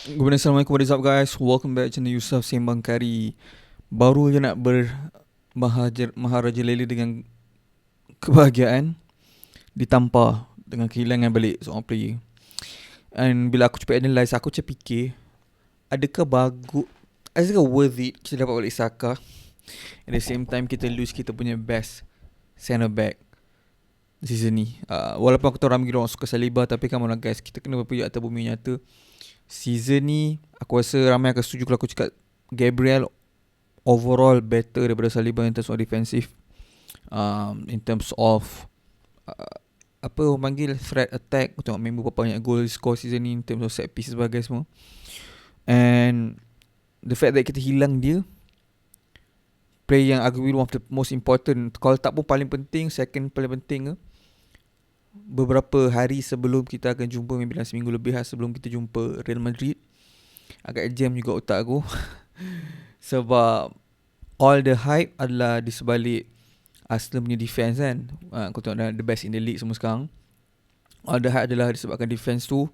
Assalamualaikum, what is up guys? Welcome back channel Yusuf Sembang Kari. Baru je nak Maharaja Leli dengan kebahagiaan ditampar dengan kehilangan balik seorang player. And bila aku cepat analyse, aku cepat fikir, adakah worth it kita dapat balik Saka, at the same time kita lose kita punya best centre back season ni. Walaupun aku tahu ramai orang suka Saliba, tapi come on lah guys, kita kena berpijak atas bumi nyata. Season ni aku rasa ramai akan setuju kalau aku cakap Gabriel overall better daripada Saliba in terms of defensive, in terms of apa orang panggil threat attack. Aku tengok member berapa banyak goal score season ni in terms of set piece sebagai semua. And the fact that kita hilang dia, player yang arguably one of the most important, kalau tak pun paling penting, second paling penting beberapa hari sebelum kita akan jumpa, maybe dalam seminggu lebih sebelum kita jumpa Real Madrid. Agak jam juga otak aku sebab all the hype adalah di sebalik Arsenal punya defense kan. Kau tengok the best in the league semua sekarang. All the hype adalah disebabkan defense tu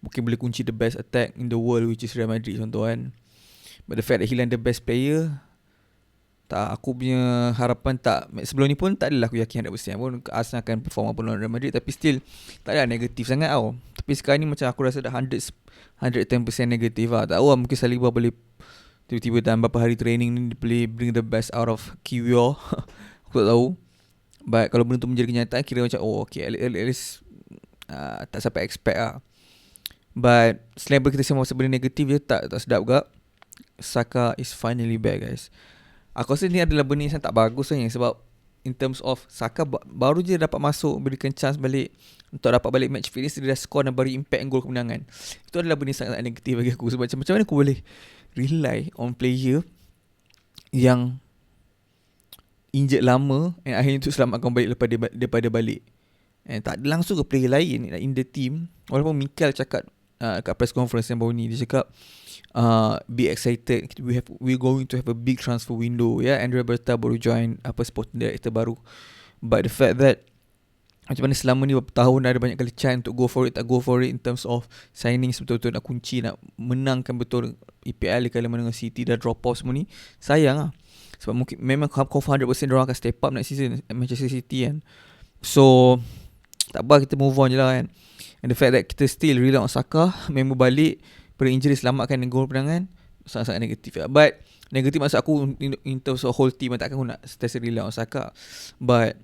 mungkin boleh kunci the best attack in the world, which is Real Madrid contoh kan. But the fact that hilang the best player, tak, aku punya harapan tak, sebelum ni pun tak adalah aku yakin 100% pun Arsenal akan perform apa lawan Real Madrid, tapi still tak ada negatif sangat tau. Tapi sekarang ni macam aku rasa dah 110% negatif lah. Tak tahu lah, mungkin Saliba boleh tiba-tiba dalam beberapa hari training ni boleh bring the best out of Kiwior. Aku tak tahu. But kalau benda tu menjadi kenyataan, kira macam okay, at least tak sampai expect lah. But selain kita semua pasal benda negatif je, tak sedap juga. Saka is finally back guys. Aku rasa ni adalah benda yang tak bagus sebenarnya, sebab in terms of Saka baru je dapat masuk, berikan chance balik untuk dapat balik match fitness, dia dah score dan beri impact gol kemenangan. Itu adalah benda sangat negatif bagi aku, sebab macam mana aku boleh rely on player yang injured lama and akhirnya tu selamatkan balik daripada balik. And tak ada langsung ke player lain in the team. Walaupun Mikel cakap kat press conference yang baru ni, dia cakap be excited, we're going to have a big transfer window. Andrea Berta baru join Sporting Director baru. But the fact that macam mana selama ni beberapa tahun ada banyak kali chance untuk go for it, tak go for it in terms of signing betul-betul nak kunci, nak menangkan betul EPL kali mana dengan City dah drop off semua ni. Sayang lah, sebab mungkin memang confirm 100% diorang akan step up next season Manchester City kan. So tak apa, kita move on je lah kan. And the fact that kita still rely on Saka, member balik pada injury, selamatkan gol penangan, sangat-sangat negatif lah. But negatif maksud aku in terms of whole team, takkan aku nak sentiasa rely on Saka. But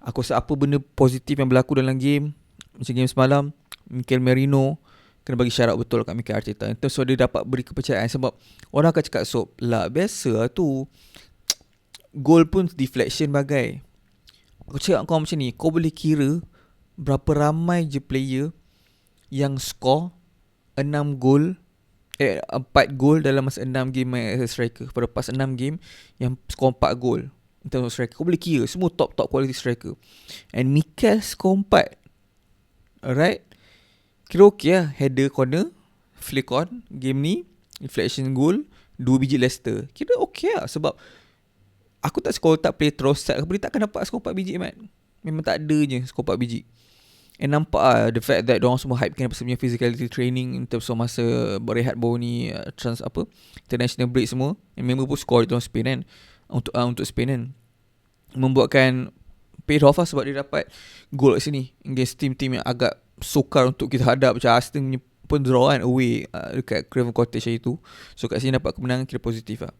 aku rasa apa benda positif yang berlaku dalam game, macam game semalam, Mikel Merino kena bagi syarat betul kat Mikel Arteta in terms of dia dapat beri kepercayaan. Sebab orang akan cakap lah biasa lah tu, gol pun deflection bagai. Aku cakap kau macam ni, kau boleh kira berapa ramai je player yang score 4 gol dalam masa 6 game main as a striker. Pada pas 6 game yang score 4 gol in terms of striker, kau boleh kira semua top quality striker. And Mikel score 4. Alright, kira okay lah. Header corner, flick on game ni, deflection goal, 2 biji Leicester, kira okay lah. Sebab aku tak score, tak play Trossard, aku takkan dapat score 4 biji mat. Memang tak ada je score 4 biji. And nampak the fact that diorang semua hypekan pasal punya physicality training in terms of masa berehat baru ni, international break semua. And member pun score dalam Spain kan, untuk Spain kan, membuatkan paid off lah, sebab dia dapat goal kat sini against team-team yang agak sukar untuk kita hadap. Macam Arsenal pun draw kan away dekat Craven Cottage hari tu. So kat sini dapat kemenangan, kira positif lah.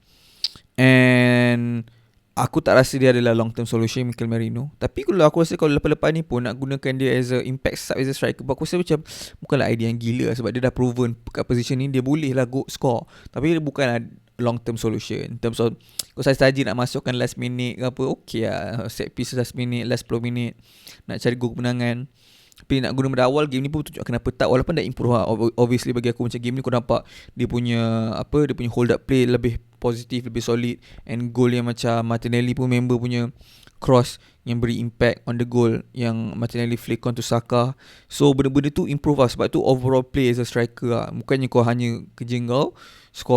And aku tak rasa dia adalah long term solution, Mikel Merino. Tapi kalau aku rasa kalau lepas-lepas ni pun nak gunakan dia as a impact sub, as a striker, aku rasa macam bukanlah idea yang gila, sebab dia dah proven kat position ni dia boleh lah go score. Tapi dia bukanlah long term solution in terms of kalau saya saja nak masukkan last minute ke apa, okay lah, set piece last minute, last 10 minit nak cari gol kemenangan. Tapi nak guna pada awal game ni pun tunjuk kenapa tak. Walaupun dah improve lah, obviously bagi aku macam game ni kau nampak dia punya hold up play lebih positif, lebih solid. And goal yang macam Martinelli pun member punya cross yang beri impact on the goal, yang Martinelli flick on to Saka. So benda-benda tu improve lah. Sebab tu overall play as a striker lah, bukannya kau hanya kerja kau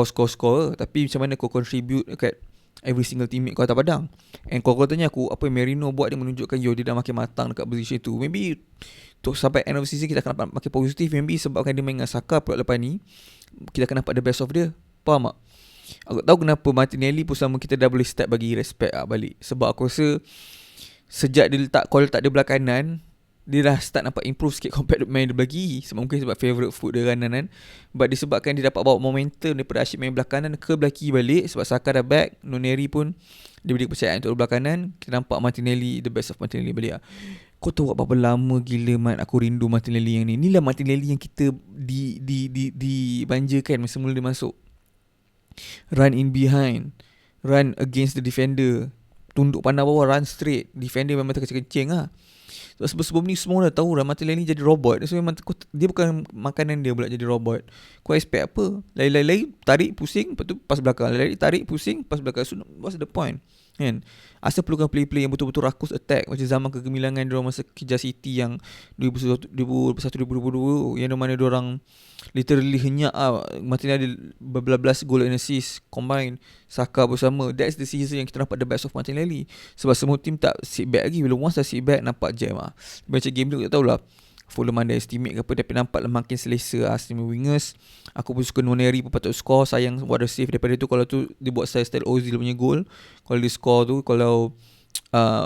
score, tapi macam mana kau contribute dekat every single teammate kau atas padang. And kau tanya aku, apa yang Merino buat, dia menunjukkan dia dah makin matang dekat position tu. Maybe sampai end of season kita akan dapat makin positif. Maybe sebabkan dia main dengan Saka pula lepas ni, kita akan nampak the best of dia. Faham tak? Aku tahu kenapa Martinelli pun sama, kita dah boleh start bagi respect balik. Sebab aku rasa sejak dia letak dia belah kanan, dia dah start nampak improve sikit compared to main dia belah kiri. Mungkin sebab favourite foot dia kanan kan. But disebabkan dia dapat bawa momentum daripada asyik main belah kanan ke belah kiri balik, sebab Saka dah back, Noneri pun dia beri kepercayaan untuk belah kanan. Kita nampak Martinelli, the best of Martinelli balik lah. Kau tahu berapa lama gila aku rindu Martinelli yang ni. Inilah Martinelli yang kita dibanjakan masa mula dia masuk. Run in behind, run against the defender, tunduk pandang bawah, run straight. Defender memang terkencing-kencing lah. Sebelum ni semua dah tahu Martinelli jadi robot. So memang dia bukan makanan dia pula jadi robot. Kau expect apa? Lari-lari, tarik, pusing, lepas tu pas belakang. Lari, tarik, pusing, pas belakang. So what's the point? Kan? Asal perlukan play-play yang betul-betul rakus attack, macam zaman kegemilangan diorang masa kejar City yang 2021-2022, yang mana diorang literally henyak Martinelli ada berbelas gol and assist combine, Saka bersama. That's the season yang kita nampak the best of Martinelli. Sebab semua team tak sit back lagi. Bila once dah sit back, nampak jam lah. Macam game tu tak tahulah Fulham underestimate ke apa, tapi nampak makin selesa Arsenal wingers. Aku pun suka Noneri pun patut score. Sayang what a save daripada tu. Kalau tu dia buat style Ozil punya goal, kalau dia score tu, kalau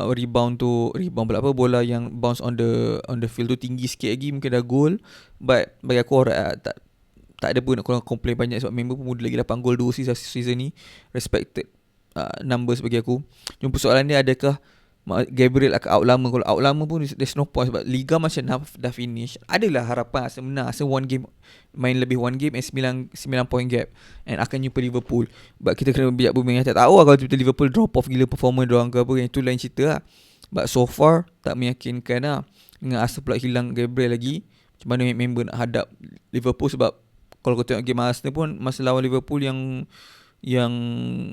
rebound pula apa, bola yang bounce on the field tu tinggi sikit lagi, mungkin dah goal. But bagi aku tak ada pun nak korang complain banyak, sebab member pun muda lagi 8 gol 2 season ni. Respected numbers bagi aku. Cuma persoalan dia, adakah Gabriel akan out lama? Kalau out lama pun there's no point, sebab Liga macam dah finish. Adalah harapan Arsenal menang, Arsenal one game, main lebih one game and 9 point gap, and akan jumpa Liverpool. But kita kena bijak bumi. Tak tahu lah kalau tiba-tiba Liverpool drop off gila performance diorang ke apa, yang tu lain cerita lah. But so far tak meyakinkan lah. Dengan Arsenal pula hilang Gabriel lagi, macam mana member nak hadap Liverpool? Sebab kalau kau tengok game Arsenal pun masa lawan Liverpool yang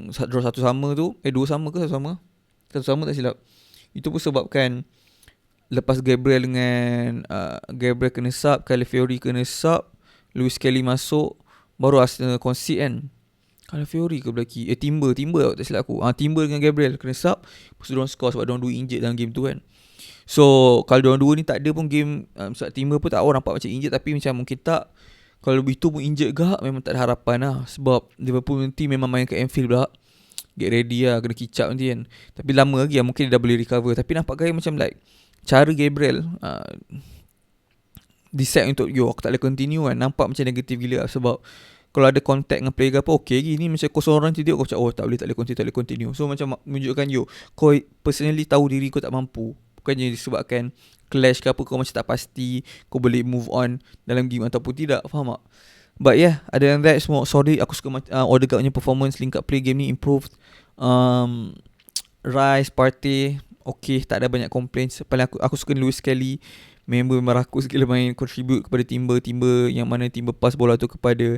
draw 1-1 tu, 2-1 ke 1-1? 1-1 tak silap. Itu pun sebabkan lepas Gabriel Gabriel kena sub, Calafiori kena sub, Luis Kelly masuk, baru Arsenal concede kan. Calafiori ke belaki? Timber tak silap aku. Timber dengan Gabriel kena sub, lepas tu diorang score sebab diorang 2 injured dalam game tu kan. So kalau diorang 2 ni tak ada pun game, sebab Timber pun tak nampak macam injured, tapi macam mungkin tak. Kalau lebih tu pun injured gak, memang tak ada harapan lah. Sebab Liverpool nanti memang main kat Anfield pula. Get ready lah, kena kicap nanti kan. Tapi lama lagi lah, mungkin dia dah boleh recover. Tapi nampak gaya macam like cara Gabriel decide untuk aku tak boleh continue kan. Nampak macam negatif gila lah. Sebab kalau ada contact dengan player ke apa, okay lagi. Ni macam kau seorang tidur, kau macam tak boleh continue. So macam menunjukkan kau personally tahu diri kau tak mampu. Bukannya disebabkan clash ke apa, kau macam tak pasti kau boleh move on dalam game ataupun tidak. Faham tak? But yeah, other than that, semua solid. Aku suka Odegaard punya performance, link up play game ni improved. Rice, Partey, okay, tak ada banyak complaints. Paling aku suka Luis Kelly, member memang rakus gila main, contribute kepada Timber yang mana Timber pass bola tu kepada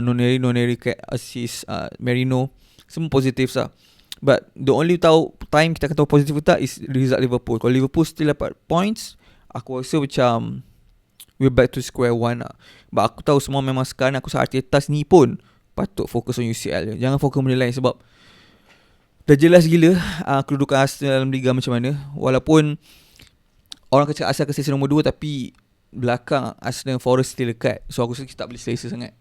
Noneri assist Merino. Semua positif lah. But the only time kita akan tahu positif tak is result Liverpool. Kalau Liverpool still dapat points, aku rasa macam we're back to square one lah. But aku tahu semua memang sekarang aku rasa Arteta ni pun patut fokus on UCL. Jangan fokus benda lain, sebab dah jelas gila kedudukan Arsenal dalam Liga macam mana. Walaupun orang kata Arsenal ke sesi nombor 2, tapi belakang Arsenal Forest still dekat. So aku rasa kita tak boleh selesa sangat.